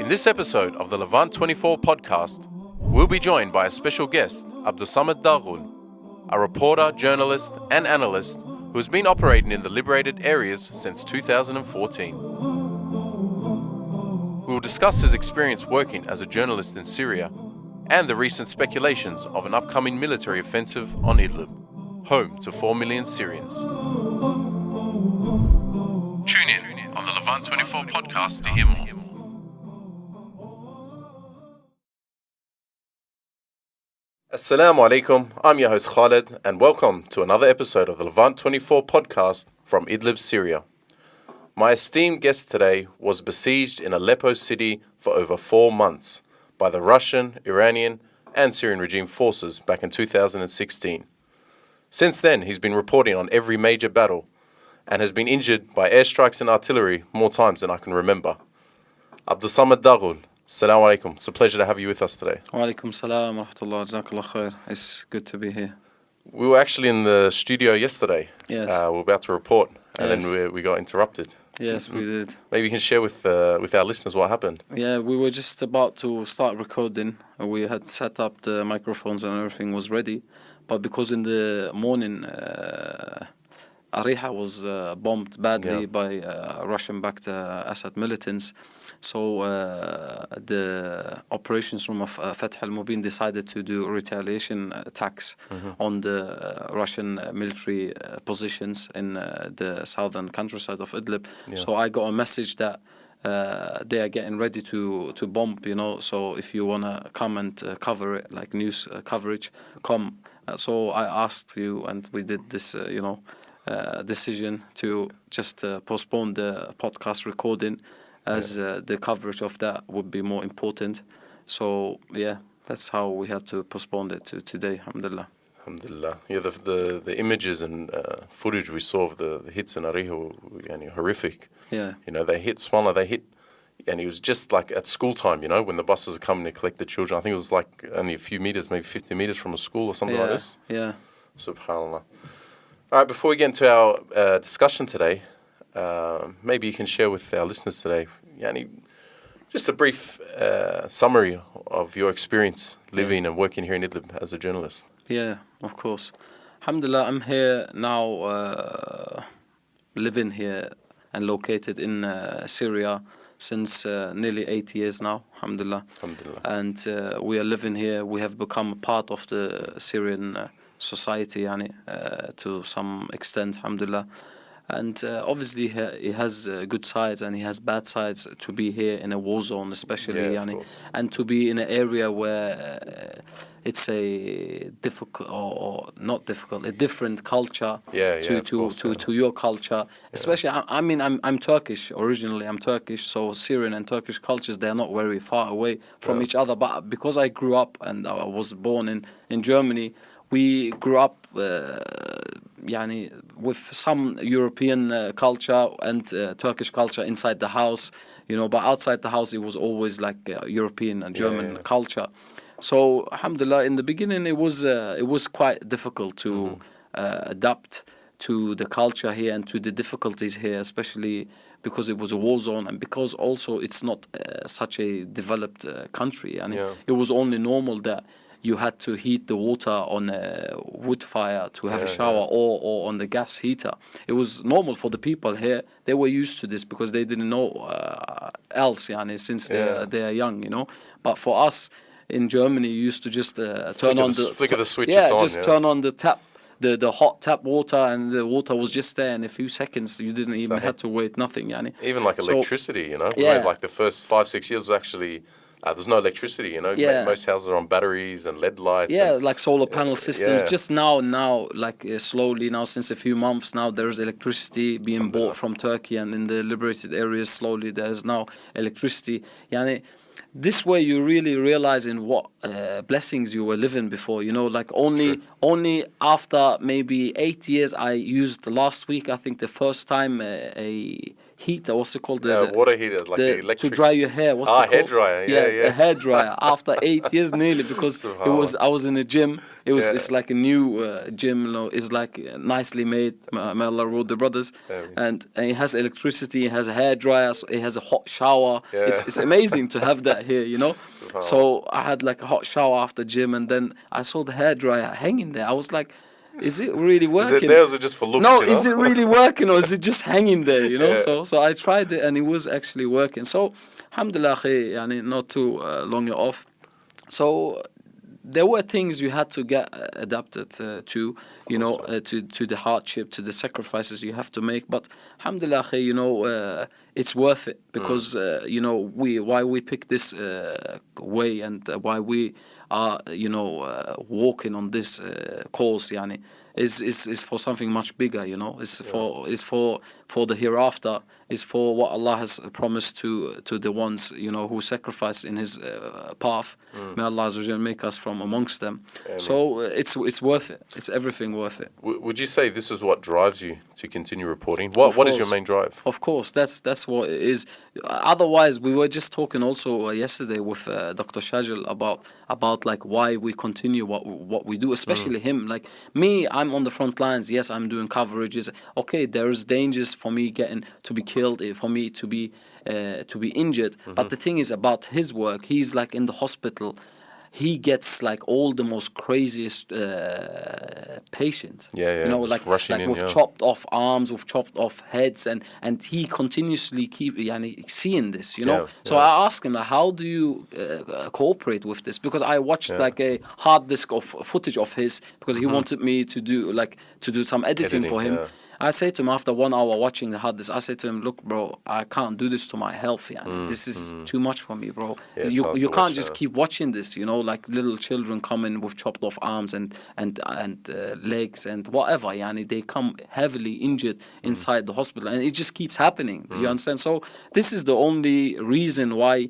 In this episode of the Levant 24 podcast, we'll be joined by a special guest, Abdussamed Dagül, a reporter, journalist, and analyst who has been operating in the liberated areas since 2014. We will discuss his experience working as a journalist in Syria and the recent speculations of an upcoming military offensive on Idlib, home to 4 million Syrians. Tune in on the Levant 24 podcast to hear more. Assalamu alaikum, I'm your host Khaled, and welcome to another episode of the Levant 24 podcast from Idlib, Syria. My esteemed guest today was besieged in Aleppo city for over 4 months by the Russian, Iranian, and Syrian regime forces back in 2016. Since then, he's been reporting on every major battle and has been injured by airstrikes and artillery more times than I can remember. Abdussamed Dagül, Assalamu alaikum. It's a pleasure to have you with us today. Wa alaikum salam wa rahmatullah. Jazakallah khair. It's good to be here. We were actually in the studio yesterday. Yes. We were about to report, and Yes. then we got interrupted. Yes, we did. Maybe you can share with our listeners what happened. Yeah, we were just about to start recording. We had set up the microphones and everything was ready. But because in the morning, Ariha was bombed badly by Russian-backed Assad militants. So the operations room of Fath al-Mubin decided to do retaliation attacks on the Russian military positions in the southern countryside of Idlib. Yeah. So I got a message that they are getting ready to bomb, so if you want to come and cover it, like news coverage, come. So I asked you, and we did this, decision to just postpone the podcast recording as the coverage of that would be more important. So, yeah, that's how we had to postpone it to today, alhamdulillah. Alhamdulillah. Yeah, the images and footage we saw of the hits in Ariha were horrific. Yeah. They hit, and it was just like at school time, when the buses are coming to collect the children. I think it was like only a few meters, maybe 50 meters from a school or something like this. Yeah. Subhanallah. All right, before we get into our discussion today, maybe you can share with our listeners today, just a brief summary of your experience living and working here in Idlib as a journalist. Yeah, of course. Alhamdulillah, I'm here now, living here and located in Syria since nearly 8 years now, alhamdulillah. Alhamdulillah. And we are living here. We have become a part of the Syrian society, to some extent, alhamdulillah. And obviously it has good sides and it has bad sides to be here in a war zone, especially, and to be in an area where it's a difficult or not difficult, a different culture to your culture. Especially, I'm Turkish originally. I'm Turkish, so Syrian and Turkish cultures, they're not very far away from each other. But because I grew up and I was born in Germany, we grew up with some European culture and Turkish culture inside the house, but outside the house it was always like European and German culture. So alhamdulillah, in the beginning it was quite difficult to adapt to the culture here and to the difficulties here, especially because it was a war zone and because also it's not such a developed country. It was only normal that you had to heat the water on a wood fire to have a shower or on the gas heater. It was normal for the people here. They were used to this because they didn't know else, since they are young, But for us in Germany, you used to just turn on the flicker the switch. It's on, turn on the tap, the hot tap water, and the water was just there in a few seconds. You didn't even have to wait, nothing, Even like electricity, like the first 5-6 years actually. There's no electricity, Most houses are on batteries and LED lights. Like solar panel systems. Just now, slowly now, since a few months now, there's electricity being bought from Turkey, and in the liberated areas, slowly there's now electricity. This way you really realizing what blessings you were living before, only after maybe 8 years I used last week, I think the first time a heater. What's it called? Water heater, like the electric. To dry your hair. What's it called? Hair dryer. Yeah, a hair dryer. After 8 years nearly, because I was in a gym. It's like a new gym. You know, it's like nicely made. May Allah reward the brothers. And it has electricity. It has a hair dryer. So it has a hot shower. It's amazing to have that here. You know. So I had like a hot shower after gym, and then I saw the hair dryer hanging there. I was like, is it really working? Is it there or is it just for looks? No, is it really working or is it just hanging there? You know. So I tried it and it was actually working. So alhamdulillah, yani not too long off. So there were things you had to get adapted to, you know, to the hardship, to the sacrifices you have to make. But alhamdulillah, you know, it's worth it because you know why we pick this way and why we are, you know, walking on this course, yani, is for something much bigger, you know. It's for the hereafter. Is for what Allah has promised to the ones, you know, who sacrifice in His path. May Allah Azza wa Jal make us from amongst them. Amen. So it's worth it. It's everything worth it. Would you say this is what drives you to continue reporting? What is your main drive? Of course, that's what it is. Otherwise, we were just talking also yesterday with Dr. Shajil about like why we continue what we do, especially him. Like me, I'm on the front lines. Yes, I'm doing coverages. Okay, there's dangers for me getting to be killed, for me to be injured. But the thing is about his work, he's like in the hospital. He gets like all the most craziest patients. You know, like with chopped off arms, with chopped off heads, and he continuously keep seeing this. You know, so I asked him, like, how do you cooperate with this? Because I watched like a hard disk of footage of his because he wanted me to do some editing for him. I say to him after 1 hour watching the hard disk, I say to him, look, bro, I can't do this to my health. This is too much for me, bro. You can't just keep watching this, you know, like little children coming with chopped off arms and legs and whatever. They come heavily injured inside the hospital, and it just keeps happening. You understand? So this is the only reason why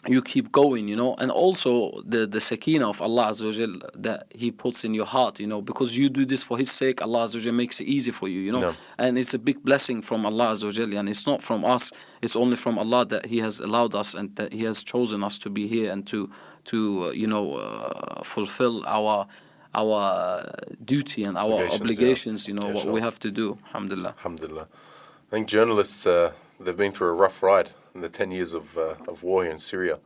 you keep going, you know, and also the sakina of Allah Azza wa Jal that He puts in your heart, you know, because you do this for His sake. Allah Azza wa Jal makes it easy for you, you know, and it's a big blessing from Allah Azza wa Jal, and it's not from us, it's only from Allah that He has allowed us and that He has chosen us to be here and to you know, fulfill our duty and our obligations, you know, what we have to do. Alhamdulillah. Alhamdulillah. I think journalists, they've been through a rough ride in the 10 years of war here in Syria.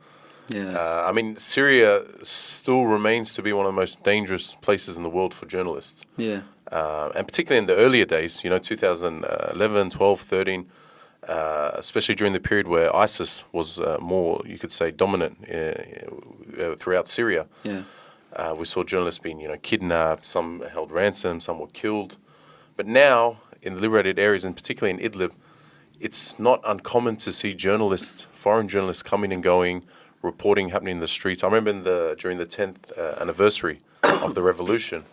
I mean, Syria still remains to be one of the most dangerous places in the world for journalists. And particularly in the earlier days, you know, 2011, 12, 13, especially during the period where ISIS was more, you could say, dominant throughout Syria. We saw journalists being, you know, kidnapped, some held ransom, some were killed. But now, in the liberated areas, and particularly in Idlib, it's not uncommon to see journalists, foreign journalists, coming and going, reporting happening in the streets. I remember during the 10th anniversary of the revolution,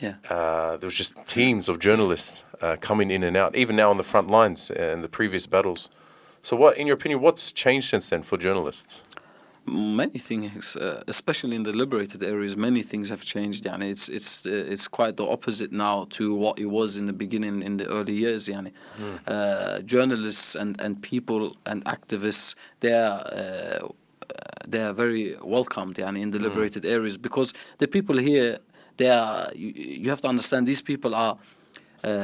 there was just teams of journalists coming in and out, even now on the front lines in the previous battles. So in your opinion, what's changed since then for journalists? Many things, especially in the liberated areas, many things have changed. It's quite the opposite now to what it was in the beginning, in the early years. Journalists and people and activists, they are very welcomed in the liberated areas, because the people here, you have to understand, these people are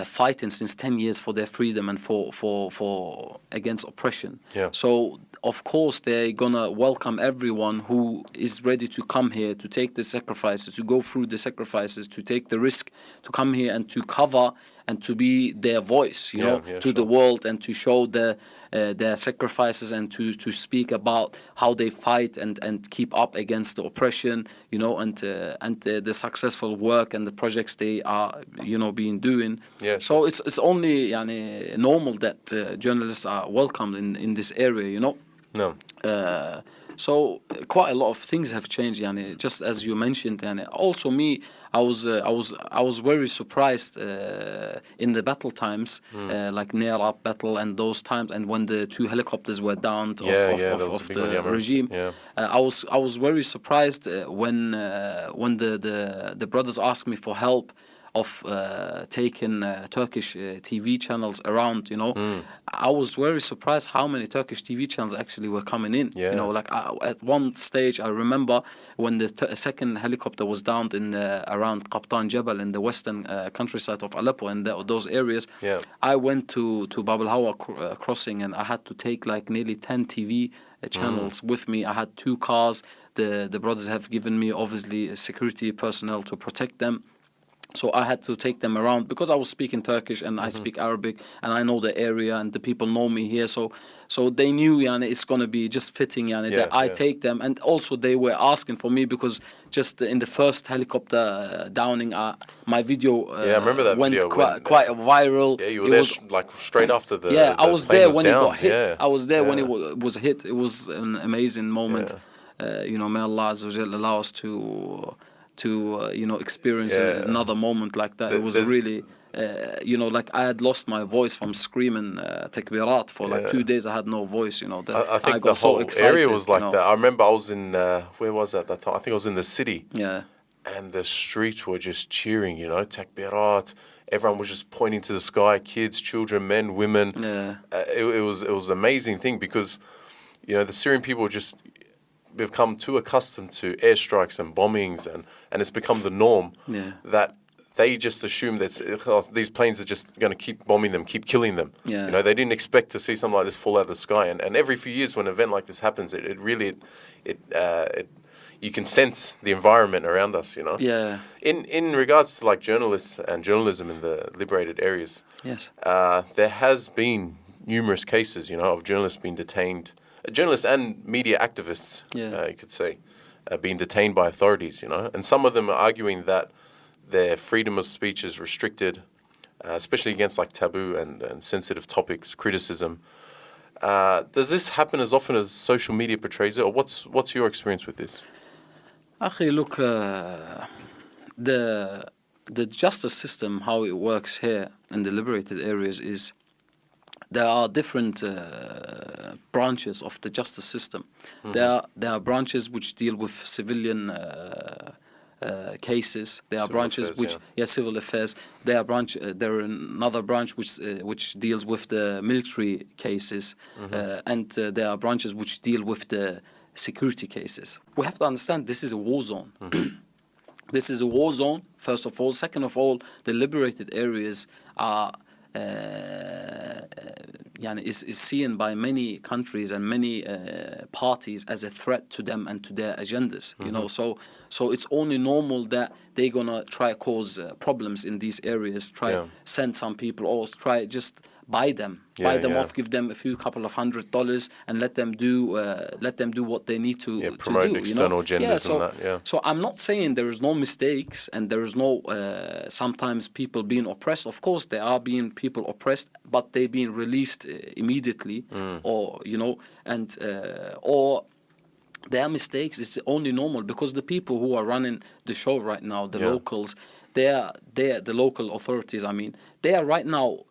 fighting since 10 years for their freedom and for against oppression. So of course they're gonna welcome everyone who is ready to come here, to take the sacrifices, to go through the sacrifices, to take the risk, to come here and to cover and to be their voice, to the world, and to show their sacrifices, and to speak about how they fight and keep up against the oppression, and the successful work and the projects they are, being doing. So it's only normal that journalists are welcomed in this area, So quite a lot of things have changed, just as you mentioned. Also me, I was very surprised in the battle times, like Nerab battle and those times, and when the 2 helicopters were downed of the regime. I was very surprised when the brothers asked me for help of taking Turkish TV channels around, you know. I was very surprised how many Turkish TV channels actually were coming in. Yeah. You know, like at one stage, I remember when the second helicopter was downed in around Kaptan Jebel in the western countryside of Aleppo and those areas. Yeah. I went to Bab el Hawa crossing, and I had to take like nearly 10 TV channels with me. I had 2 cars. The brothers have given me obviously security personnel to protect them. So I had to take them around because I was speaking Turkish and I speak Arabic and I know the area and the people know me here. So they knew, yani, it's going to be just fitting, yani, that I take them. And also they were asking for me because just in the first helicopter downing, my video I remember that went video quite viral. Yeah, you were there like straight after the Yeah, I was there when down. it got hit. Yeah. I was there when it was hit. It was an amazing moment. You know, may Allah Azza wa Jalla allow us to you know, experience another moment like that. It was really, you know, like I had lost my voice from screaming takbirat for like 2 days. I had no voice, you know. I think got the whole so excited, area was like you know. that. I remember I was in, where was that at that time? I think I was in the city. Yeah. And the streets were just cheering, you know, takbirat. Everyone was just pointing to the sky, kids, children, men, women. Yeah. It was an amazing thing because, you know, the Syrian people just become too accustomed to airstrikes and bombings, and it's become the norm that they just assume that these planes are just going to keep bombing them, keep killing them. Yeah. You know, they didn't expect to see something like this fall out of the sky. And every few years when an event like this happens, it really you can sense the environment around us, you know. Yeah. In regards to like journalists and journalism in the liberated areas, Yes. there has been numerous cases, you know, of journalists being detained, journalists and media activists, you could say, being detained by authorities, you know. And some of them are arguing that their freedom of speech is restricted, especially against like taboo and sensitive topics, criticism. Does this happen as often as social media portrays it, or what's your experience with this? Akhi, look, the justice system, how it works here in the liberated areas is there are different branches of the justice system. There are branches which deal with civilian cases. There are Civil branches affairs, which civil affairs. There are another branch which deals with the military cases, and there are branches which deal with the security cases. We have to understand this is a war zone. This is a war zone, first of all. Second of all, the liberated areas are is seen by many countries and many parties as a threat to them and to their agendas. You know, so it's only normal that they're gonna try cause problems in these areas, send some people, or try just buy them off, give them a couple of $100 and let them do what they need to promote do, external agendas so, and that. So I'm not saying there is no mistakes and there is no sometimes people being oppressed. Of course there are being people oppressed, but they being released immediately, or you know, and or their mistakes is only normal because the people who are running the show right now, the locals, they're the local authorities. I mean, they are right now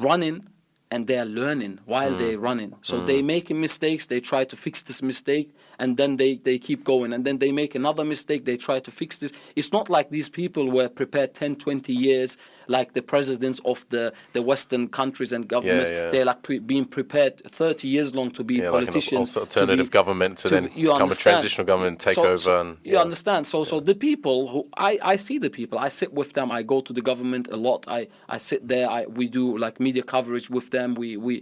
running. And they are learning while they're running. So they making mistakes, they try to fix this mistake, and then they keep going. And then they make another mistake, they try to fix this. It's not like these people were prepared 10, 20 years, like the presidents of the Western countries and governments. They're like being prepared 30 years long to be politicians. Like an alternative government to then become a transitional government, take over. You understand? So the people who, I see the people, I sit with them, I go to the government a lot. I sit there, we do like media coverage with them. We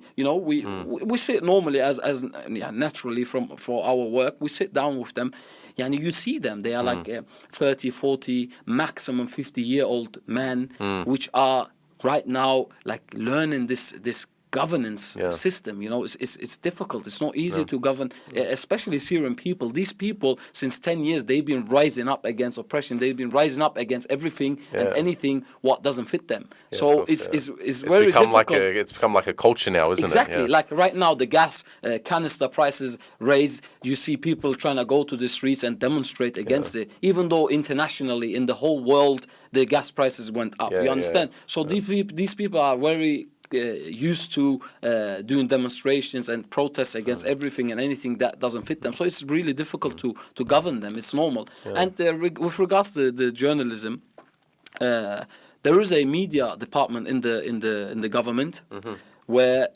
sit normally as naturally for our work. We sit down with them, and you see them. They are like 30, 40, maximum 50-year-old men, which are right now like learning this governance system. You know, it's difficult. It's not easy to govern, especially Syrian people. These people, since 10 years, they've been rising up against oppression. They've been rising up against everything and anything what doesn't fit them. So it's very difficult. It's become like a culture now, isn't it? Exactly. Like right now, the gas canister prices raised. You see people trying to go to the streets and demonstrate against it, even though internationally, in the whole world, the gas prices went up. You understand? So these people are very used to doing demonstrations and protests against everything and anything that doesn't fit them. So it's really difficult to govern them. It's normal. And with regards to the journalism, there is a media department in the government where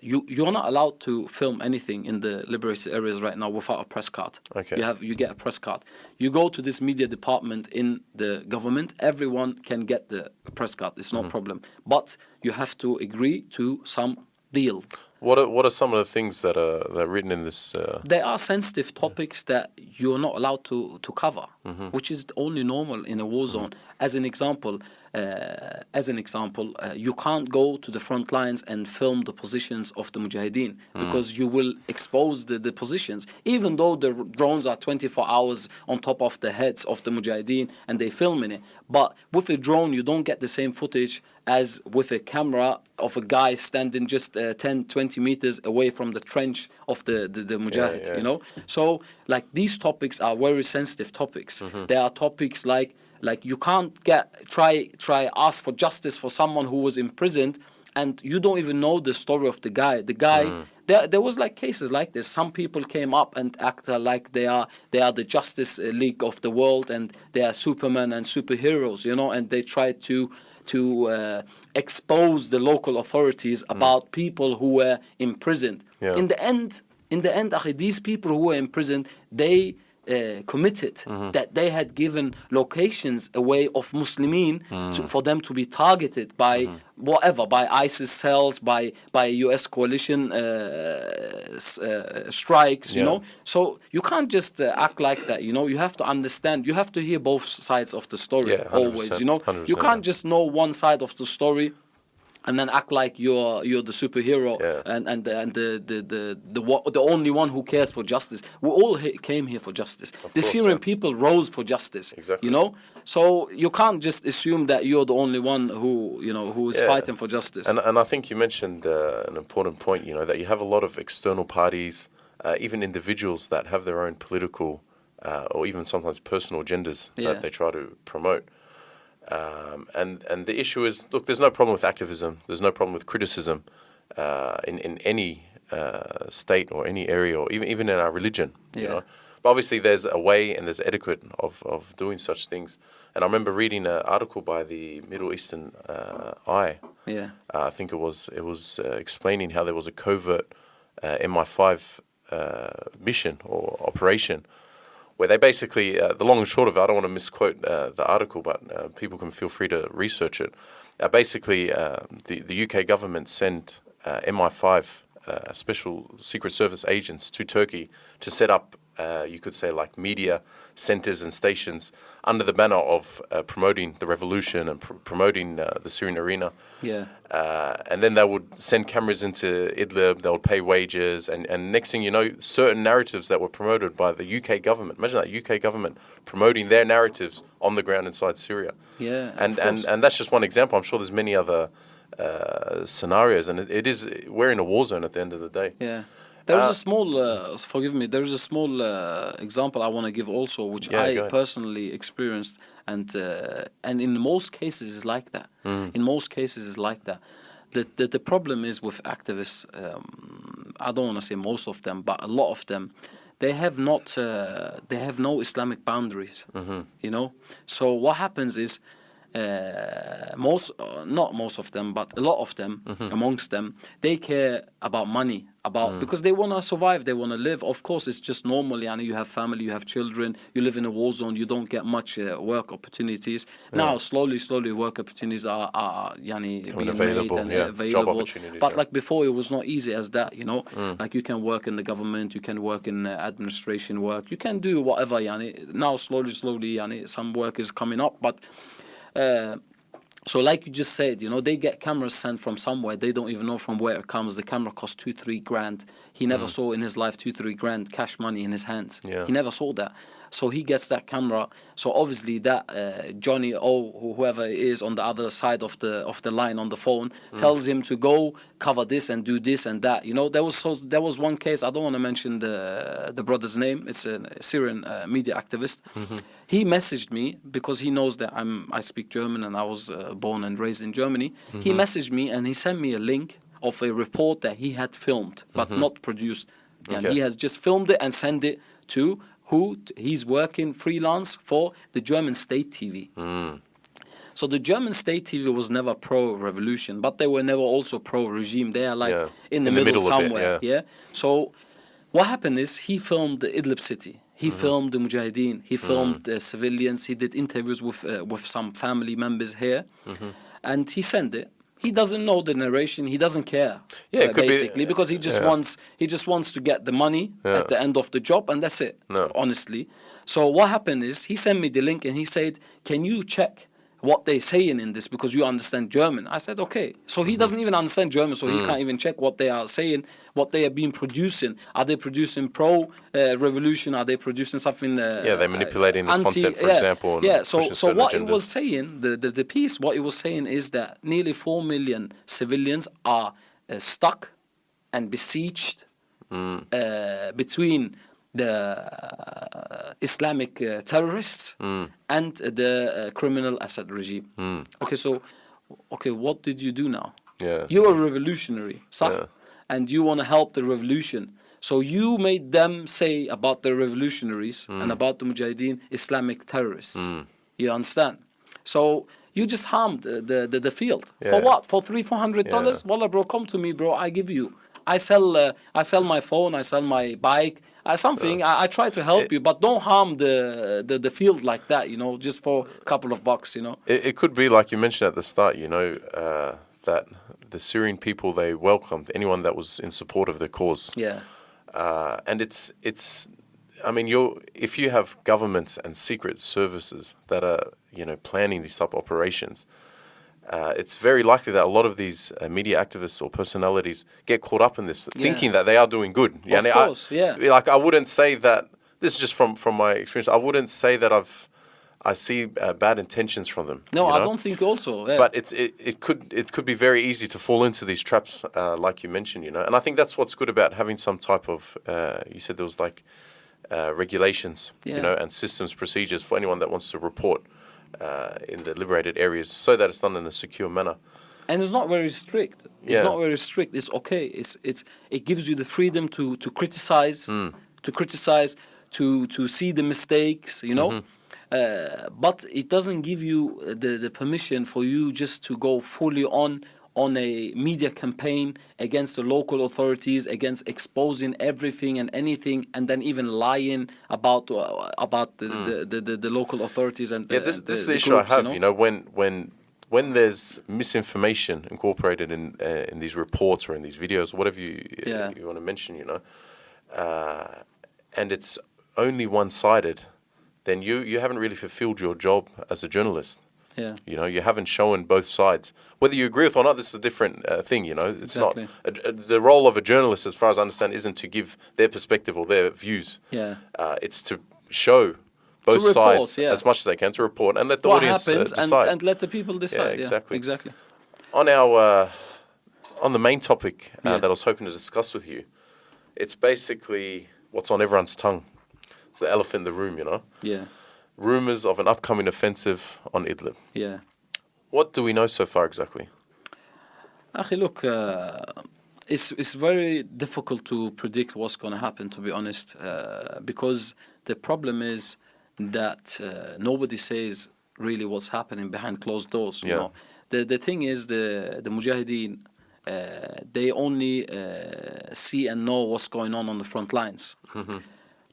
you're not allowed to film anything in the liberated areas right now without a press card. Okay. You get a press card. You go to this media department in the government. Everyone can get the press card. It's no problem. But you have to agree to some deal. What are some of the things that are written in this? There are sensitive topics that you're not allowed to cover, which is only normal in a war zone. As an example, you can't go to the front lines and film the positions of the Mujahideen because you will expose the positions. Even though the drones are 24 hours on top of the heads of the Mujahideen and they film in it, but with a drone you don't get the same footage as with a camera of a guy standing just 10, 20 meters away from the trench of the Mujahid, you know? So, like, these topics are very sensitive topics. There are topics like you can't try ask for justice for someone who was imprisoned and you don't even know the story of the guy. The guy, there was like cases like this. Some people came up and acted like they are the Justice League of the world and they are Superman and superheroes, you know, and they tried to expose the local authorities about people who were imprisoned. Yeah. In the end, akhi, these people who were imprisoned, they committed that they had given locations away of Muslimin for them to be targeted by whatever, by ISIS cells, by US coalition strikes, you know. So you can't just act like that, you know. You have to understand, you have to hear both sides of the story, always, you know. 100%. You can't just know one side of the story and then act like you're the superhero and the only one who cares for justice. We all came here for justice. The Syrian people rose for justice. Exactly. You know, so you can't just assume that you're the only one who is fighting for justice. And I think you mentioned an important point. You know, that you have a lot of external parties, even individuals that have their own political or even sometimes personal agendas that they try to promote. And the issue is, look, there's no problem with activism. There's no problem with criticism in any state or any area or even in our religion, you know. But obviously there's a way and there's etiquette of doing such things. And I remember reading an article by the Middle Eastern Eye. I think it was explaining how there was a covert MI5 mission or operation where they basically, the long and short of it, I don't want to misquote the article, but people can feel free to research it. Basically, the UK government sent MI5 special Secret Service agents to Turkey to set up, you could say, like media centers and stations under the banner of promoting the revolution and promoting the Syrian arena. And then they would send cameras into Idlib, they would pay wages, and next thing you know, certain narratives that were promoted by the UK government, imagine that, UK government promoting their narratives on the ground inside Syria. And that's just one example. I'm sure there's many other scenarios, and we're in a war zone at the end of the day. There's a small, forgive me, there's a small example I want to give also, which I personally experienced, and in most cases is like that. In most cases is like that. The problem is with activists, I don't want to say most of them, but a lot of them, they have no Islamic boundaries, you know. So what happens is, not most of them, but a lot of them, amongst them, they care about money, because they want to survive, they want to live. Of course, it's just normal. You have family, you have children, you live in a war zone, you don't get much work opportunities. Now, slowly, work opportunities are being available, made and available. Job opportunities, but like before, it was not easy as that, you know. Like you can work in the government, you can work in administration work, you can do whatever. Now, slowly, some work is coming up, but. So like you just said, you know, they get cameras sent from somewhere. They don't even know from where it comes. The camera costs 2-3 grand. He never saw in his life 2-3 grand cash money in his hands. He never saw that. So he gets that camera. So obviously that Johnny O, whoever it is on the other side of the line on the phone, tells him to go cover this and do this and that. You know, there was one case. I don't want to mention the brother's name. It's a Syrian media activist. He messaged me because he knows that I speak German and I was born and raised in Germany. He messaged me and he sent me a link of a report that he had filmed but not produced. And he has just filmed it and sent it to who he's working freelance for, the German state TV. So the German state TV was never pro-revolution, but they were never also pro-regime. They are like in the middle a bit, somewhere. So what happened is he filmed the Idlib city. He filmed the Mujahideen. He filmed civilians. He did interviews with some family members here, and he sent it. He doesn't know the narration. He doesn't care, basically, because he just wants to get the money at the end of the job, and that's it. Honestly, so what happened is he sent me the link and he said, "Can you check what they're saying in this because you understand German?" I said, okay. So he doesn't even understand German, so he can't even check what they are saying, what they have been producing. Are they producing pro-revolution? Are they producing something? They're manipulating the content, for example. So what it was saying, the piece, what it was saying is that nearly 4 million civilians are stuck and besieged between the Islamic terrorists and the criminal Assad regime. Okay, what did you do now? You're a revolutionary, and you want to help the revolution. So you made them say about the revolutionaries and about the Mujahideen Islamic terrorists. You understand? So you just harmed the field. For what? For $300-$400? Wallah, bro, come to me, bro. I give you. I sell my phone. I sell my bike. Something. I try to help you, but don't harm the field like that. Just for a couple of bucks. It could be like you mentioned at the start. That the Syrian people, they welcomed anyone that was in support of their cause. And it's. I mean, if you have governments and secret services that are planning these type of operations, it's very likely that a lot of these media activists or personalities get caught up in this, thinking that they are doing good. Of course, Like, I wouldn't say that. This is just from my experience. I wouldn't say that I see bad intentions from them. No, I don't think also. But it could be very easy to fall into these traps, like you mentioned. And I think that's what's good about having some type of. You said there was like regulations, and systems, procedures for anyone that wants to report in the liberated areas, so that it's done in a secure manner. And it's not very strict. It's not very strict. It's okay. It gives you the freedom to criticize, to see the mistakes, but it doesn't give you the permission for you just to go fully on a media campaign against the local authorities, against exposing everything and anything, and then even lying about the local authorities and this is the issue groups, I have. When there's misinformation incorporated in these reports or in these videos, whatever you want to mention, and it's only one-sided, then you haven't really fulfilled your job as a journalist. You haven't shown both sides. Whether you agree with or not, this is a different thing. It's not the role of a journalist, as far as I understand, isn't to give their perspective or their views. It's to show both sides as much as they can, to report and let the audience decide and let the people decide. Exactly. On the main topic that I was hoping to discuss with you, it's basically what's on everyone's tongue. It's the elephant in the room. Rumors of an upcoming offensive on Idlib. What do we know so far exactly? Akhi, look, it's very difficult to predict what's going to happen, to be honest, because the problem is that nobody says really what's happening behind closed doors. The thing is, the Mujahideen, they only see and know what's going on the front lines.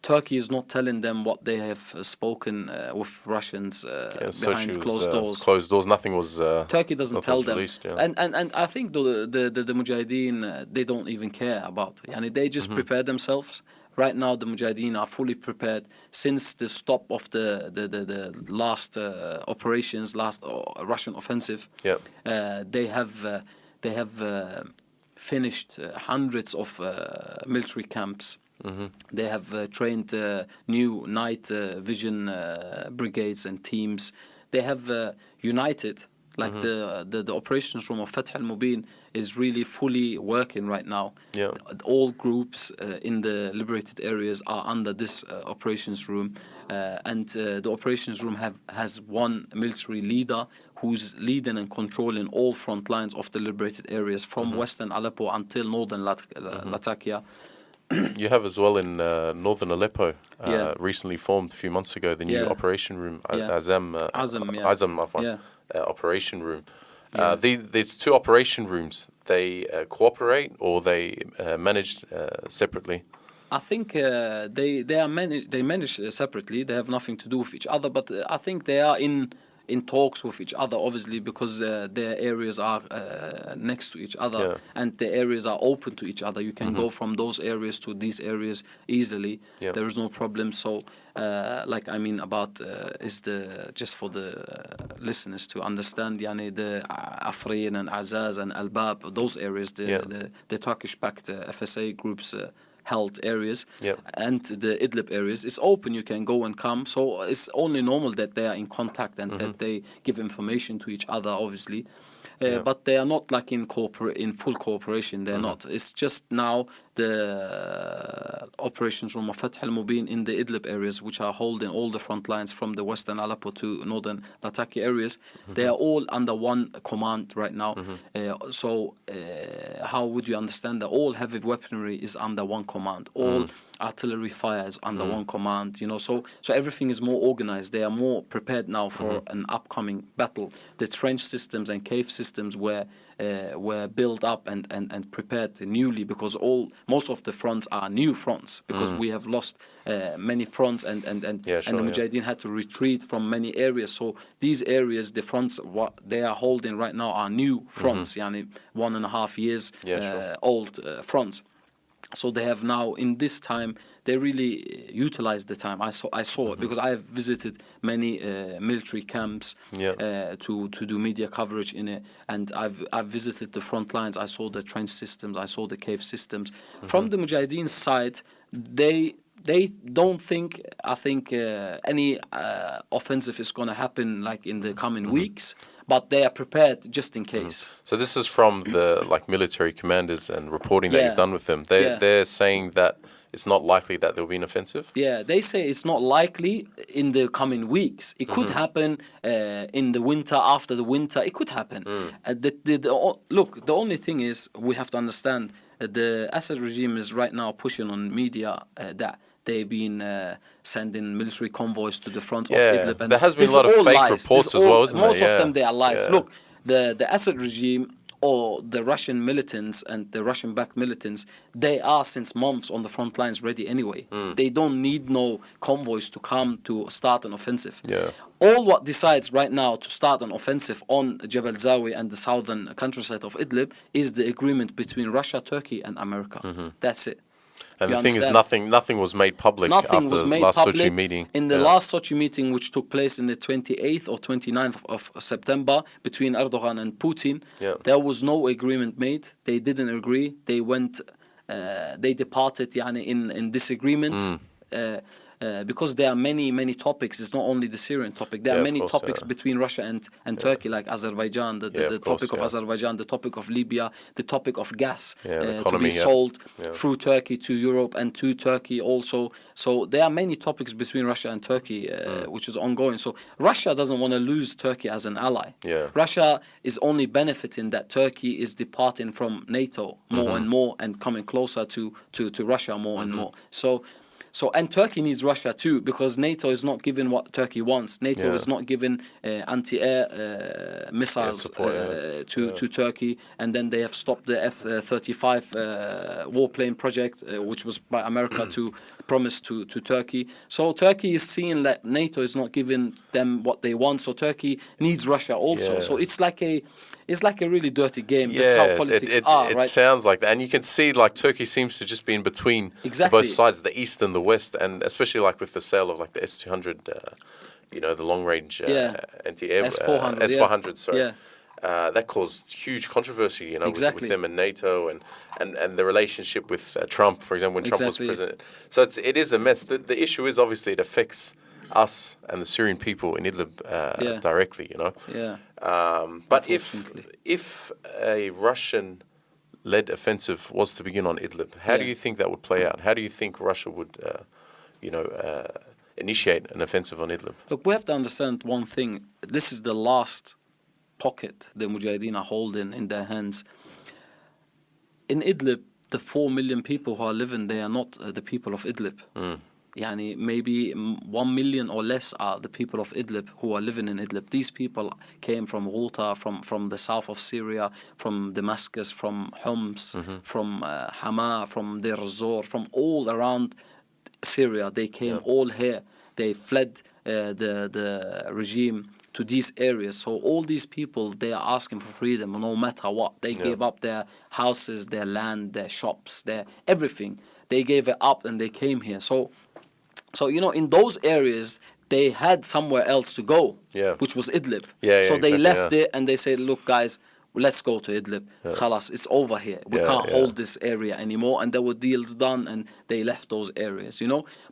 Turkey is not telling them what they have spoken with Russians behind closed doors. Closed doors, nothing was. Turkey doesn't tell them, released, and I think the Mujahideen, they don't even care about it. And they just prepare themselves. Right now, the Mujahideen are fully prepared since the stop of the last operations, last Russian offensive. They have finished hundreds of military camps. They have trained new night vision brigades and teams. They have united. Like the operations room of Fath al-Mubin is really fully working right now. All groups in the liberated areas are under this operations room, and the operations room has one military leader who's leading and controlling all front lines of the liberated areas from western Aleppo until northern Latakia. You have as well in northern Aleppo, recently formed a few months ago, the new operation room, Azam. operation room. Yeah. These two operation rooms, they cooperate or they managed separately? I think they manage separately. They have nothing to do with each other, but I think they are in talks with each other, obviously, because their areas are next to each other, Yeah. and the areas are open to each other. You can go from those areas to these areas easily. Yeah. There is no problem. So, about is the just for the listeners to understand, yani the Afrin and Azaz and Al Bab, those areas, the Turkish-backed FSA groups. Held areas Yep. and the Idlib areas is open. You can go and come. So it's only normal that they are in contact and that they give information to each other, obviously. But they are not like in full cooperation. They're not. It's just now the operations from Fath al-Mubin in the Idlib areas, which are holding all the front lines from the western Aleppo to northern Latakia areas. They are all under one command right now. How would you understand that all heavy weaponry is under one command? All artillery fire is under one command. So everything is more organized. They are more prepared now for an upcoming battle. The trench systems and cave systems were built up and prepared newly, because most of the fronts are new fronts, because we have lost many fronts and the Mujahideen had to retreat from many areas. So these areas, the fronts what they are holding right now are new fronts, yani 1.5 years old fronts. So they have now, in this time, they really utilize the time. I saw it because I have visited many military camps to do media coverage in it, and I've visited the front lines. I saw the trench systems, I saw the cave systems. From the Mujahideen side, they don't think, I think, any offensive is going to happen like in the coming weeks, but they are prepared just in case. So this is from the military commanders and reporting that you've done with them. They're saying that it's not likely that there will be an offensive? Yeah, they say it's not likely in the coming weeks. It could happen in the winter, after the winter. It could happen. Look, the only thing is we have to understand that the Assad regime is right now pushing on media that they've been sending military convoys to the front of Idlib. And there has been a lot of fake reports as well, isn't there? Most of them, they are lies. Look, the Assad regime or the Russian militants and the Russian-backed militants, they are since months on the front lines ready anyway. They don't need no convoys to come to start an offensive. All what decides right now to start an offensive on Jabal Zawi and the southern countryside of Idlib is the agreement between Russia, Turkey and America. That's it. And the thing is, nothing was made public after the last Sochi meeting. In the last Sochi meeting, which took place in the 28th or 29th of September between Erdogan and Putin, there was no agreement made. They didn't agree. They went, they departed in disagreement. Because there are many topics. It's not only the Syrian topic. There are many topics between Russia and Turkey, like Azerbaijan, the topic of Azerbaijan, the topic of Libya, the topic of gas to be sold through Turkey to Europe and to Turkey also. So there are many topics between Russia and Turkey, which is ongoing. So Russia doesn't want to lose Turkey as an ally. Russia is only benefiting that Turkey is departing from NATO more and more and coming closer to Russia more and more. So and Turkey needs Russia too, because NATO is not giving what Turkey wants. NATO is not giving anti-air missiles to Turkey, and then they have stopped the F-35 warplane project, which was by America to promise to Turkey. So Turkey is seeing that NATO is not giving them what they want. So Turkey needs Russia also. So it's like a really dirty game. That's how politics are, right? It sounds like that. And you can see Turkey seems to just be in between both sides, the East and the West, and especially with the sale of the S-200, the long-range anti-air S-400, sorry. That caused huge controversy, with them and NATO and the relationship with Trump, for example, when Trump was president. So it is a mess. The issue is obviously it affects us and the Syrian people in Idlib directly, But if a Russian-led offensive was to begin on Idlib, how do you think that would play out? How do you think Russia would, initiate an offensive on Idlib? Look, we have to understand one thing. This is the last pocket the Mujahideen are holding in their hands. In Idlib, the 4 million people who are living there are not the people of Idlib. Yani maybe 1 million or less are the people of Idlib who are living in Idlib. These people came from Ghouta, from the south of Syria, from Damascus, from Homs, from Hama, from Deir ez-Zor, from all around Syria. They came all here. They fled the regime to these areas. So all these people, they are asking for freedom no matter what. They gave up their houses, their land, their shops, their everything. They gave it up and they came here. So in those areas, they had somewhere else to go, which was Idlib. So they left it and they said, look, guys, let's go to Idlib. Khalas, it's over here. We can't hold this area anymore. And there were deals done and they left those areas,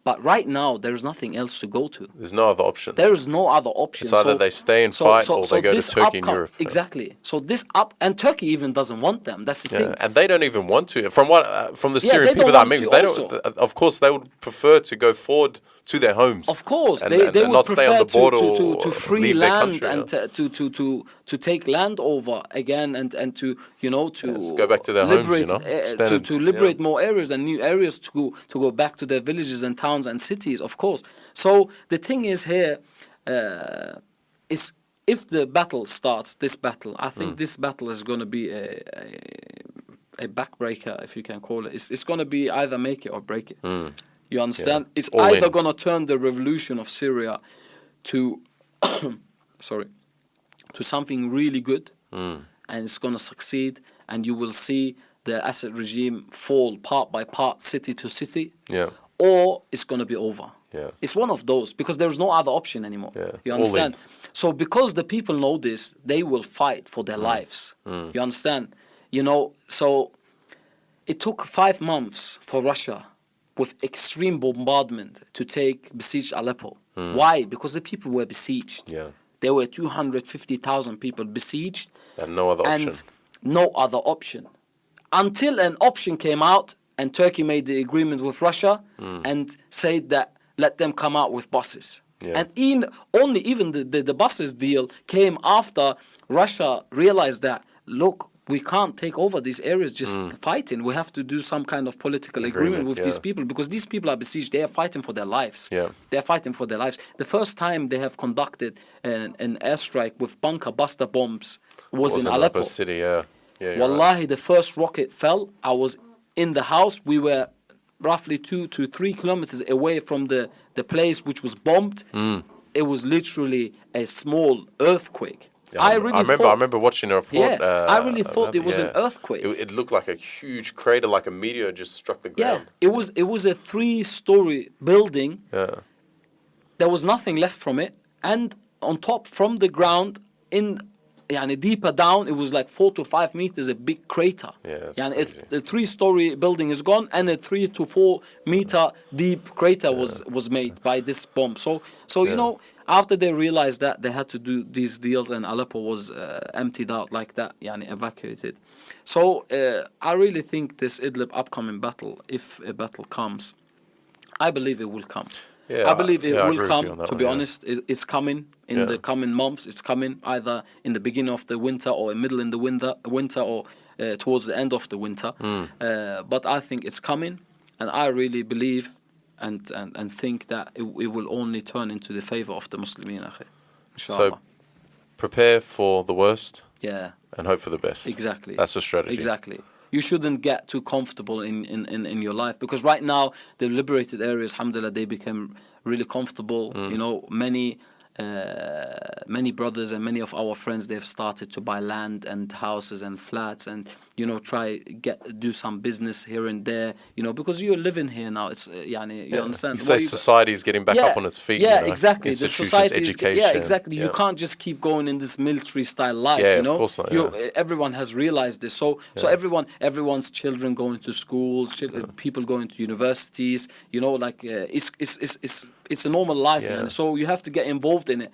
But right now, there's nothing else to go to. There's no other option. There is no other option. It's either they stay and fight or they go to Turkey and Europe. Exactly. So and Turkey even doesn't want them. That's the thing. And they don't even want to. From the Syrian people that I meet, of course, they would prefer to go forward to their homes. Of course, and, they and would not prefer stay on the border to free land country, and to take land over again and to go back to their liberate homes, to liberate more areas and new areas to go back to their villages and towns and cities. Of course. So the thing is here is if the battle starts, this battle, I think this battle is going to be a backbreaker, if you can call it. It's going to be either make it or break it. You understand? It's either going to turn the revolution of Syria to to something really good, and it's going to succeed, and you will see the Assad regime fall part by part, city to city, or it's going to be over. It's one of those, because there's no other option anymore. You understand? So because the people know this, they will fight for their lives. You understand? So it took 5 months for Russia, with extreme bombardment, to besiege Aleppo. Why? Because the people were besieged. There were 250,000 people besieged. And no other option. And no other option. Until an option came out and Turkey made the agreement with Russia and said that let them come out with buses. And even the buses deal came after Russia realized that, look, we can't take over these areas just fighting. We have to do some kind of political agreement with these people, because these people are besieged. They are fighting for their lives. They are fighting for their lives. The first time they have conducted an airstrike with bunker buster bombs was in Aleppo city. Wallahi, the first rocket fell. I was in the house. We were roughly 2 to 3 kilometers away from the place which was bombed. It was literally a small earthquake. I remember watching a report. I really thought it was an earthquake. It looked like a huge crater, like a meteor just struck the ground. It was a 3-story building. There was nothing left from it, and on top, from the ground, deeper down, it was like 4 to 5 meters, a big crater. The 3-story building is gone, and a 3 to 4 meter deep crater was made by this bomb. So after they realized that, they had to do these deals, and Aleppo was emptied out like that, evacuated. So I really think this Idlib upcoming battle, if a battle comes, I believe it will come. I believe it will come, to be honest. It's coming in the coming months. It's coming either in the beginning of the winter or in middle in the winter or towards the end of the winter. But I think it's coming, and I really believe and think that it will only turn into the favor of the Muslimin. Inshallah. So prepare for the worst. And hope for the best. Exactly. That's the strategy. Exactly. You shouldn't get too comfortable in your life, because right now the liberated areas, alhamdulillah, they become really comfortable. Many brothers and many of our friends, they've started to buy land and houses and flats and do some business here and there, because you're living here now. It's you understand. You say society is getting back up on its feet. Exactly. The society education. Exactly. You can't just keep going in this military style life. Of course not. Everyone has realized this. So everyone's children going to schools, people going to universities. It's a normal life, and so you have to get involved in it.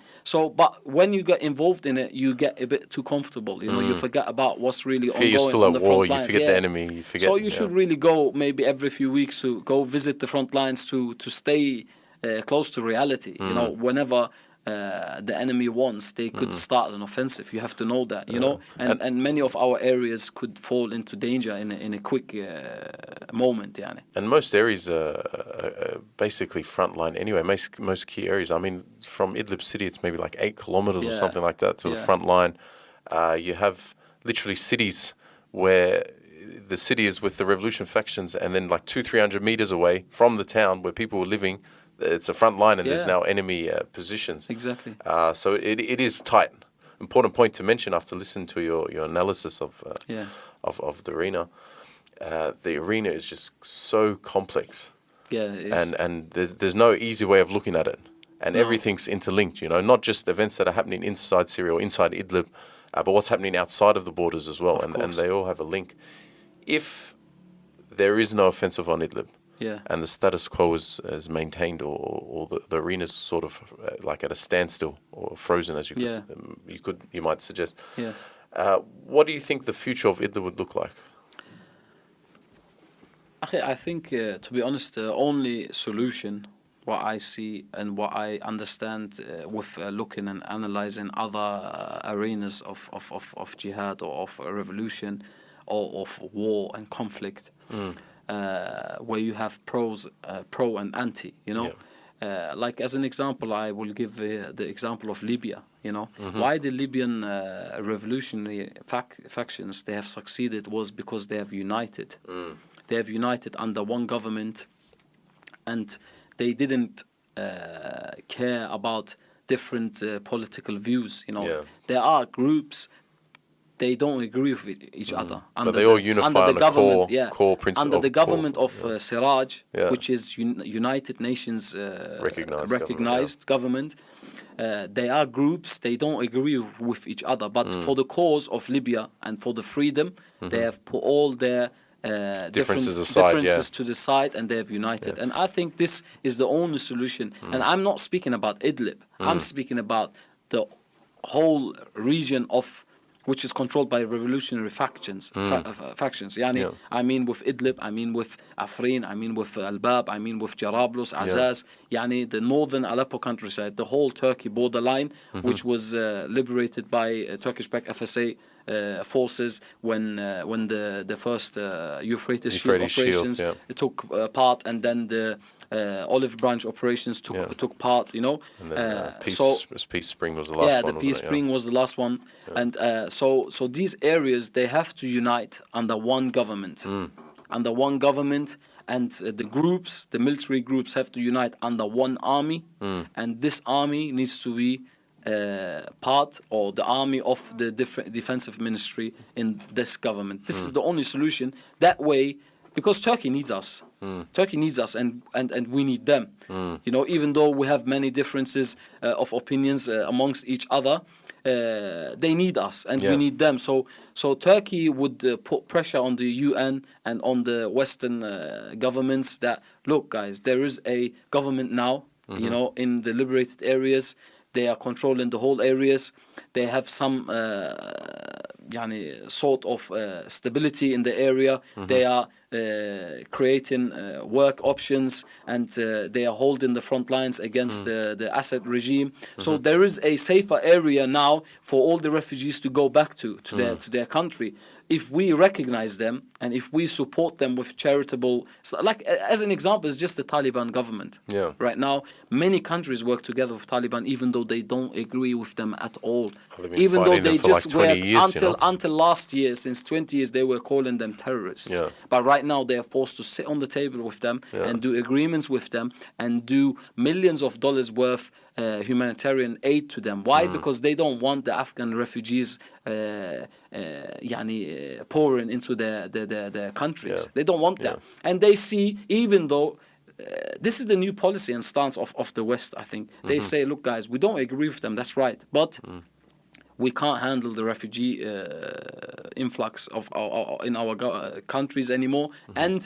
But when you get involved in it, you get a bit too comfortable. You forget about what's really ongoing you're still on at the war, front lines. You forget the enemy. You forget. So you should really go maybe every few weeks to go visit the front lines to stay close to reality. Whenever the enemy wants, they could start an offensive. You have to know that, you know, and many of our areas could fall into danger in a quick moment. Yani. And most areas are basically frontline anyway. Most key areas. I mean, from Idlib city, it's maybe like 8 kilometers or something like that to the front line. You have literally cities where the city is with the revolution factions, and then like 200-300 meters away from the town where people were living, it's a front line, and there's now enemy positions. Exactly. So it is tight. Important point to mention after listening to your analysis of the arena. The arena is just so complex. Yeah, it is. And there's no easy way of looking at it. And everything's interlinked, you know, not just events that are happening inside Syria or inside Idlib, but what's happening outside of the borders as well. And they all have a link. If there is no offensive on Idlib, and the status quo is maintained, or the arena's sort of like at a standstill or frozen, as you might suggest. What do you think the future of Idlib would look like? I think, to be honest, the only solution, what I see and what I understand with looking and analyzing other arenas of jihad or of a revolution or of war and conflict, where you have pro and anti, you know. Like as an example, I will give the example of Libya, you know. Why the Libyan revolutionary factions, they have succeeded was because they have united. They have united under one government, and they didn't care about different political views, you know. There are groups, they don't agree with each other. But they all unify on a core principle. Under the government of Siraj, which is United Nations recognized government, they are groups, they don't agree with each other. But for the cause of Libya and for the freedom, they have put all their differences to the side, and they have united. And I think this is the only solution. And I'm not speaking about Idlib. I'm speaking about the whole region of which is controlled by revolutionary factions. Yani, I mean with Idlib, I mean with Afrin, I mean with Al-Bab, I mean with Jarablus, Azaz, yani the northern Aleppo countryside, the whole Turkey borderline, which was liberated by Turkish-backed FSA forces when the first Euphrates Shield operations took part, and then the Olive Branch operations took part, you know. And then Peace Spring was the last one. The Peace Spring was the last one. And so these areas, they have to unite under one government. Under one government, and the military groups have to unite under one army. And this army needs to be part, or the army of the defensive ministry in this government. This is the only solution. That way, because Turkey needs us. Turkey needs us, and we need them. You know, even though we have many differences of opinions amongst each other, they need us, and we need them. So Turkey would put pressure on the UN and on the Western governments that, look, guys, there is a government now, you know, in the liberated areas. They are controlling the whole areas. They have some sort of stability in the area. They are creating work options, and they are holding the front lines against the Assad regime. So there is a safer area now for all the refugees to go back to their country. If we recognize them and if we support them with charitable, like as an example, is just the Taliban government. Right now, many countries work together with Taliban, even though they don't agree with them at all. Even though they just were until last year, since 20 years, they were calling them terrorists. But right now, they are forced to sit on the table with them and do agreements with them and do millions of dollars worth humanitarian aid to them. Why? Because they don't want the Afghan refugees pouring into their countries. They don't want that. And they see, even though this is the new policy and stance of the West, I think. They say, look, guys, we don't agree with them, that's right, but we can't handle the refugee influx in our countries anymore. And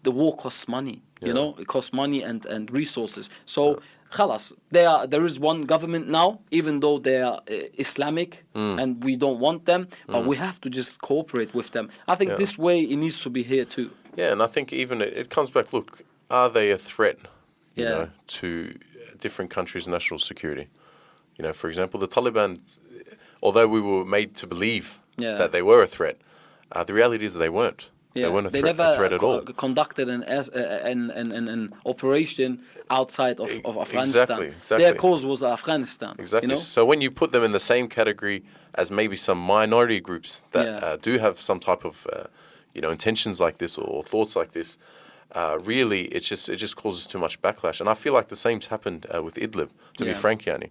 the war costs money, you know, it costs money and resources. So, khalas, there is one government now, even though they are Islamic and we don't want them, but we have to just cooperate with them. I think this way it needs to be here too. Yeah, and I think even it comes back, look, are they a threat, you know, to different countries' national security. You know, for example, the Taliban, although we were made to believe that they were a threat, the reality is they weren't. They weren't a threat at all. Conducted an operation outside of Afghanistan. Exactly. Their cause was Afghanistan. Exactly. You know? So when you put them in the same category as maybe some minority groups that do have some type of intentions like this or thoughts like this, really it just causes too much backlash. And I feel like the same's happened with Idlib, to be frank, Yani.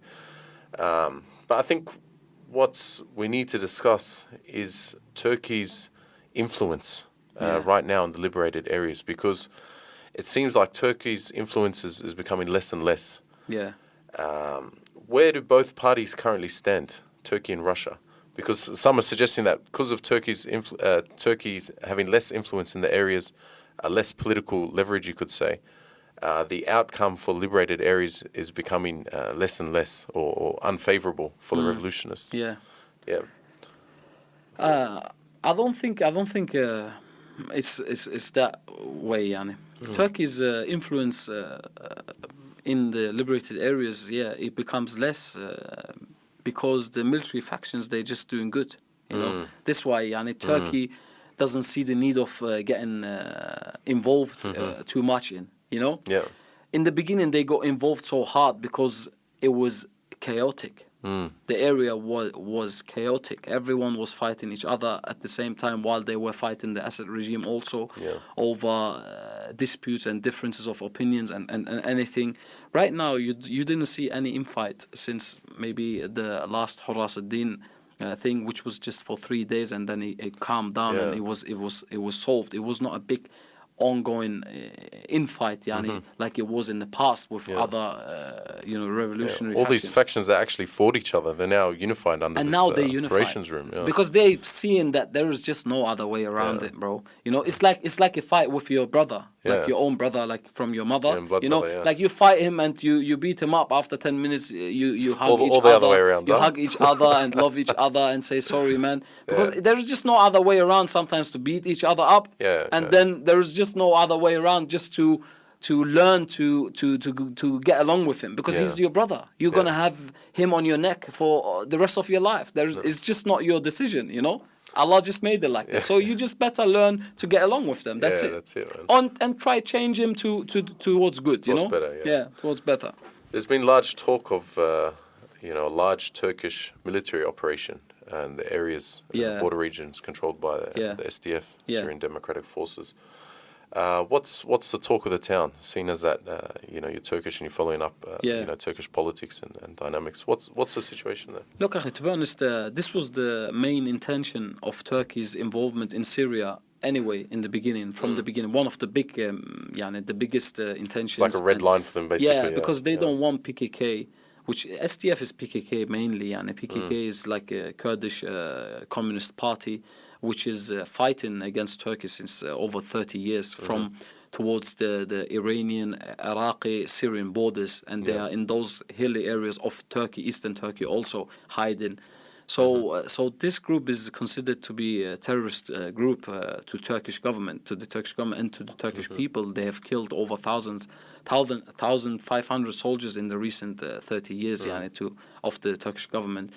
But I think what we need to discuss is Turkey's influence right now in the liberated areas, because it seems like Turkey's influence is becoming less and less. Yeah. Where do both parties currently stand, Turkey and Russia? Because some are suggesting that because of Turkey's having less influence in the areas, less political leverage, you could say, the outcome for liberated areas is becoming less and less or unfavorable for the revolutionists. Yeah. Yeah. I don't think it's that way, Yani. Turkey's influence in the liberated areas, it becomes less because the military factions, they're just doing good. You know, this why, Yani, Turkey doesn't see the need of getting involved too much in. You know, in the beginning they got involved so hard because it was chaotic. The area was chaotic. Everyone was fighting each other at the same time while they were fighting the Assad regime also over disputes and differences of opinions and anything. Right now, you didn't see any infight since maybe the last Horas ad-Din thing, which was just for 3 days, and then it calmed down and it was solved. It was not a big ongoing infight, Yani, like it was in the past with other, revolutionary all factions. these factions that actually fought each other, they're now unified under this operations room. Because they've seen that there is just no other way around it, bro. You know, it's like a fight with your brother, like your own brother, like from your mother. You know, like you fight him and you beat him up. After 10 minutes, you hug each other. Other way around, you hug each other and love each other and say sorry, man. Because there's just no other way around sometimes to beat each other up. And then there's just no other way around just to learn to get along with him, because he's your brother. You're gonna have him on your neck for the rest of your life. It's just not your decision, you know. Allah just made it like that. So you just better learn to get along with them. That's it. That's it, man. And try change him towards good, you know. Better, towards better. There's been large talk of a large Turkish military operation and the areas, border regions controlled by the SDF, Syrian Democratic Forces. What's the talk of the town, seeing as that you're Turkish and you're following up Turkish politics and dynamics? What's the situation there? Look, to be honest, this was the main intention of Turkey's involvement in Syria anyway. In the beginning, from the beginning, one of the big, the biggest intentions. It's like a red line for them, basically. Yeah, because they don't want PKK. Which SDF is PKK mainly, and PKK is like a Kurdish communist party, which is fighting against Turkey since over 30 years from towards the Iranian, Iraqi, Syrian borders, and they are in those hilly areas of Turkey, eastern Turkey, also hiding. So this group is considered to be a terrorist group to Turkish government, and to the Turkish people. They have killed over 1,500 soldiers in the recent 30 years of the Turkish government.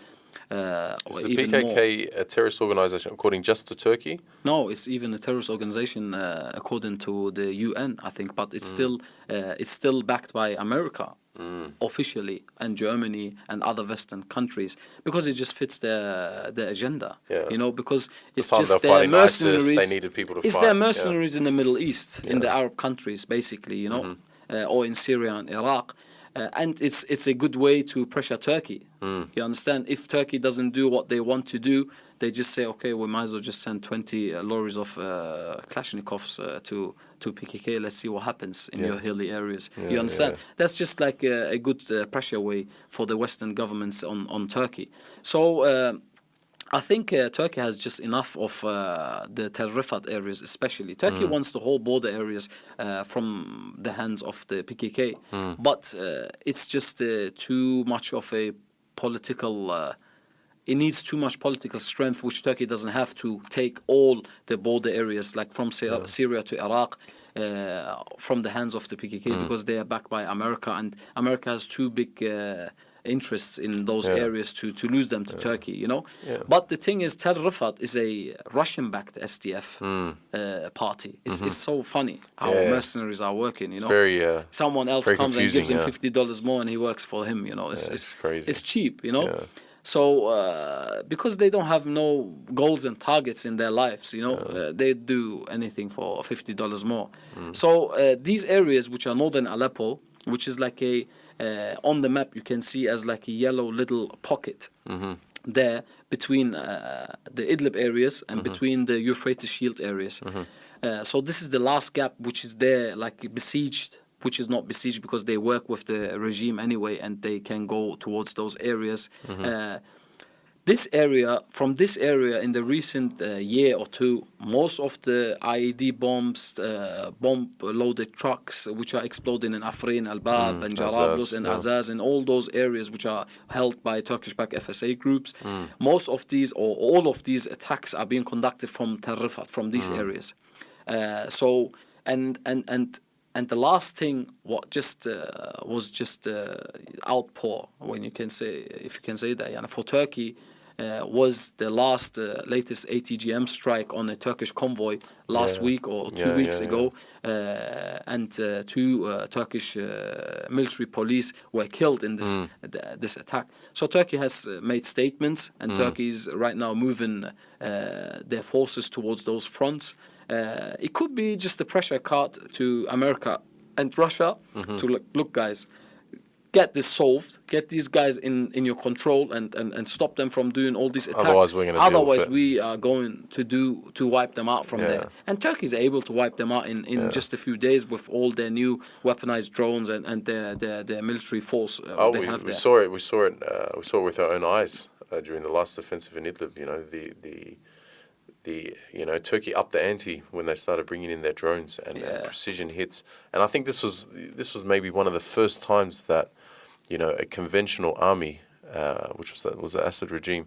Is the PKK a terrorist organization according just to Turkey? No, it's even a terrorist organization according to the UN, I think, but it's still backed by America. Officially, and Germany and other Western countries, because it just fits their agenda. Because it's just their mercenaries. ISIS, they needed people to it's fight. Their mercenaries in the Middle East, in the Arab countries, basically. Or in Syria and Iraq. And it's a good way to pressure Turkey. You understand? If Turkey doesn't do what they want to do, they just say, okay, we might as well just send 20 lorries of Kalashnikovs to PKK. Let's see what happens in your hilly areas. You understand? That's just like a good pressure way for the Western governments on Turkey. So I think Turkey has just enough of the Tel Rifat areas, especially. Turkey wants the whole border areas from the hands of the PKK. But it's just too much of a political it needs too much political strength, which Turkey doesn't have, to take all the border areas, like from Syria to Iraq, from the hands of the PKK, because they are backed by America, and America has too big interests in those areas to lose them to Turkey, you know. But the thing is, Tel Rifat is a Russian-backed SDF party. It's so funny how mercenaries are working, you know. Very, someone else very comes and gives him confusing, $50 more and he works for him, you know. It's crazy. It's cheap, you know. So because they don't have no goals and targets in their lives, you know, they do anything for $50 more. So these areas, which are northern Aleppo, which is like a on the map you can see as like a yellow little pocket there between the Idlib areas and between the Euphrates Shield areas. So this is the last gap which is there, like besieged, which is not besieged because they work with the regime anyway and they can go towards those areas. From this area in the recent year or two, most of the IED bombs, bomb-loaded trucks which are exploding in Afrin, Al-Bab and Jarablus and Azaz and all those areas which are held by Turkish-backed FSA groups, most of these or all of these attacks are being conducted from Tel Rifat, from these areas. And the last thing was just outpour, when you can say, if you can say that, for Turkey, was the latest ATGM strike on a Turkish convoy last week or 2 weeks ago, and two Turkish military police were killed in this attack. So Turkey has made statements, and Turkey is right now moving their forces towards those fronts. It could be just a pressure card to America and Russia to look, guys, get this solved, get these guys in your control and stop them from doing all these attacks. Otherwise, we are going to wipe them out from there. And Turkey is able to wipe them out in just a few days with all their new weaponized drones and their military force. We saw it with our own eyes during the last offensive in Idlib. You know, Turkey upped the ante when they started bringing in their drones and precision hits. And I think this was maybe one of the first times that, you know, a conventional army, which was the Assad regime,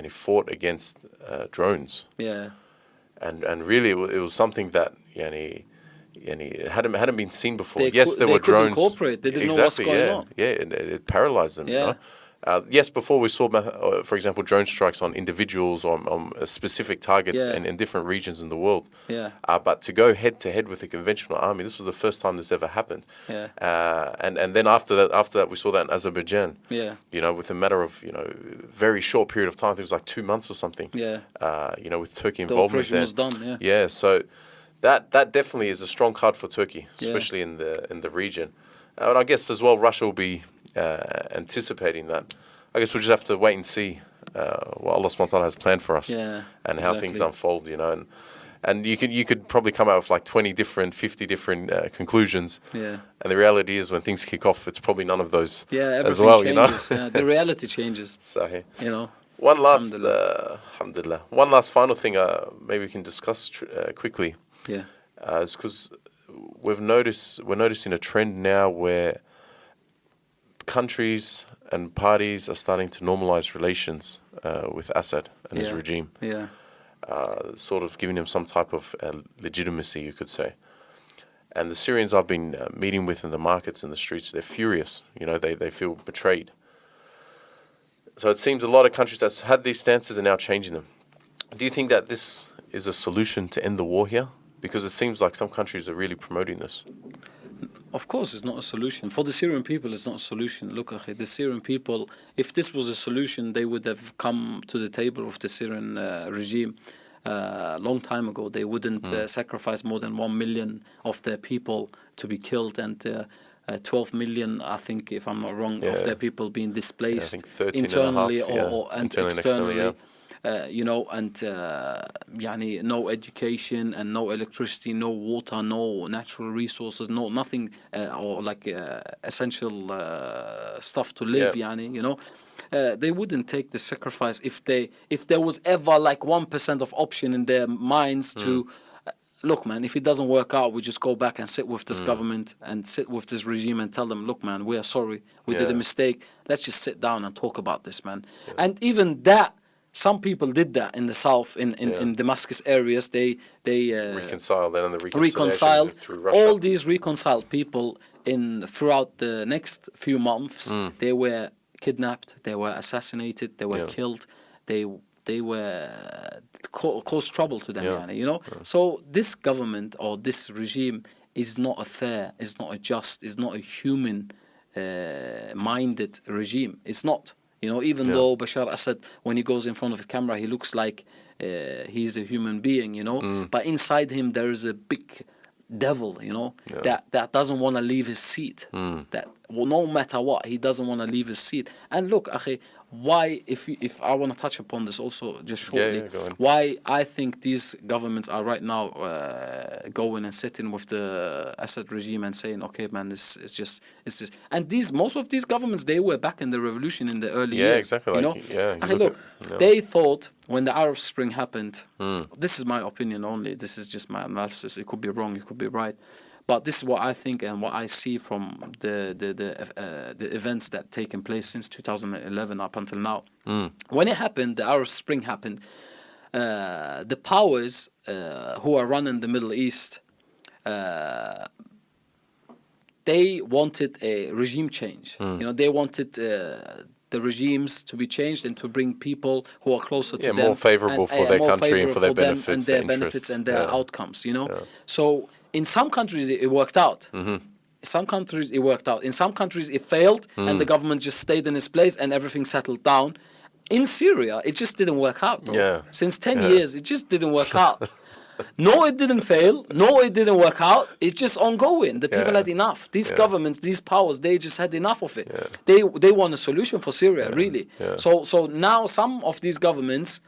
fought against drones. And really, it was something that it hadn't been seen before. There were drones. They didn't know what's going on. It paralyzed them. You know? Yes, before we saw, for example, drone strikes on individuals or on specific targets in different regions in the world. But to go head to head with a conventional army, this was the first time this ever happened. And then after that, we saw that in Azerbaijan. You know, with a matter of very short period of time, I think it was like 2 months or something. You know, with Turkey involvement there. The operation was done. So that definitely is a strong card for Turkey, especially in the region. And I guess as well, Russia will be anticipating that. I guess we'll just have to wait and see what Allah subhanahu wa ta'ala has planned for us and how things unfold, you know. And you could probably come out with like 50 different conclusions. And the reality is, when things kick off, it's probably none of those as well, changes, you know. The reality changes. So, you know. One last, alhamdulillah. One last final thing maybe we can discuss quickly. Is because we're noticing a trend now where countries and parties are starting to normalize relations with Assad and his regime. Sort of giving him some type of legitimacy, you could say. And the Syrians I've been meeting with in the markets and the streets, they're furious. You know, they feel betrayed. So it seems a lot of countries that had these stances are now changing them. Do you think that this is a solution to end the war here? Because it seems like some countries are really promoting this. Of course, it's not a solution. For the Syrian people, it's not a solution. Look, the Syrian people, if this was a solution, they would have come to the table with the Syrian regime a long time ago. They wouldn't sacrifice more than 1 million of their people to be killed, and 12 million, I think, if I'm not wrong, of their people being displaced internally and externally. You know, and no education and no electricity, no water, no natural resources, no nothing, or like essential stuff to live. You know, they wouldn't take the sacrifice if there was ever like 1% of option in their minds to look, man, if it doesn't work out, we just go back and sit with this government and sit with this regime and tell them, look, man, we are sorry. We did a mistake. Let's just sit down and talk about this, man. And even that, some people did that in the south, in Damascus areas. They reconciled, and the reconciled through Russia. all these reconciled people throughout the next few months. They were kidnapped, they were assassinated, they were killed, they were caused trouble to them, you know. So this government or this regime is not a fair, is not a just, is not a human minded regime. It's not. You know, even though Bashar Assad, when he goes in front of the camera, he looks like he's a human being, you know. But inside him, there is a big devil, you know, that doesn't want to leave his seat. That no matter what, he doesn't want to leave his seat. And look, akhi, why, if I want to touch upon this also just shortly, why I think these governments are right now going and sitting with the Assad regime and saying, okay, man, this is just, it's this. And most of these governments, they were back in the revolution in the early years. Exactly. You know, akhi, look, they thought when the Arab Spring happened, this is my opinion only, this is just my analysis, it could be wrong, it could be right, but this is what I think and what I see from the events that taken place since 2011 up until now. When it happened, the Arab Spring happened, the powers who are running the Middle East, they wanted a regime change. You know, they wanted the regimes to be changed and to bring people who are closer to them, more favorable for their country and for their benefits and their benefits and their outcomes. You know, so in some countries it worked out. In some countries it worked out. In some countries it failed, and the government just stayed in its place and everything settled down. In Syria, it just didn't work out, bro. Since 10 years, it just didn't work out. No, it didn't fail. No, it didn't work out. It's just ongoing. The people had enough. These governments, these powers, they just had enough of it. They want a solution for Syria, really. So now some of these governments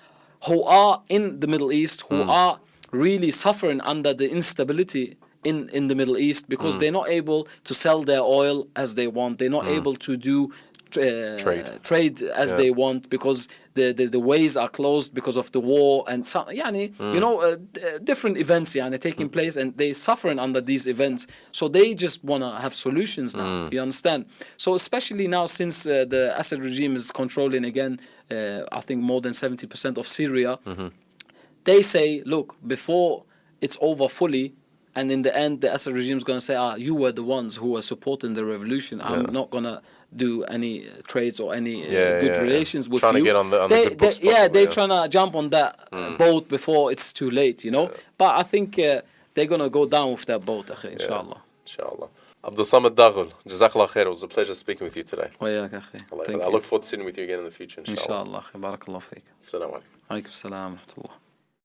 who are in the Middle East, who are really suffering under the instability in the Middle East, because they're not able to sell their oil as they want. They're not able to do trade as they want, because the ways are closed because of the war and some, you know, different events taking place, and they suffering under these events. So they just want to have solutions now. You understand? So especially now, since the Assad regime is controlling again, I think more than 70% of Syria, they say, look, before it's over fully, and in the end, the Assad regime is going to say, you were the ones who were supporting the revolution. I'm not going to do any trades or any good relations with trying you. To get on the good books they're trying to jump on that boat before it's too late, you know. But I think they're going to go down with that boat, akhi, inshallah. Inshallah. Abdussamed Dagül, Jazakallah khair. It was a pleasure speaking with you today. Thank you. I look forward to sitting with you again in the future, inshallah. Inshallah. Barakallah feek. Assalamu alaikum. Alaikum salam wa rahmatullah.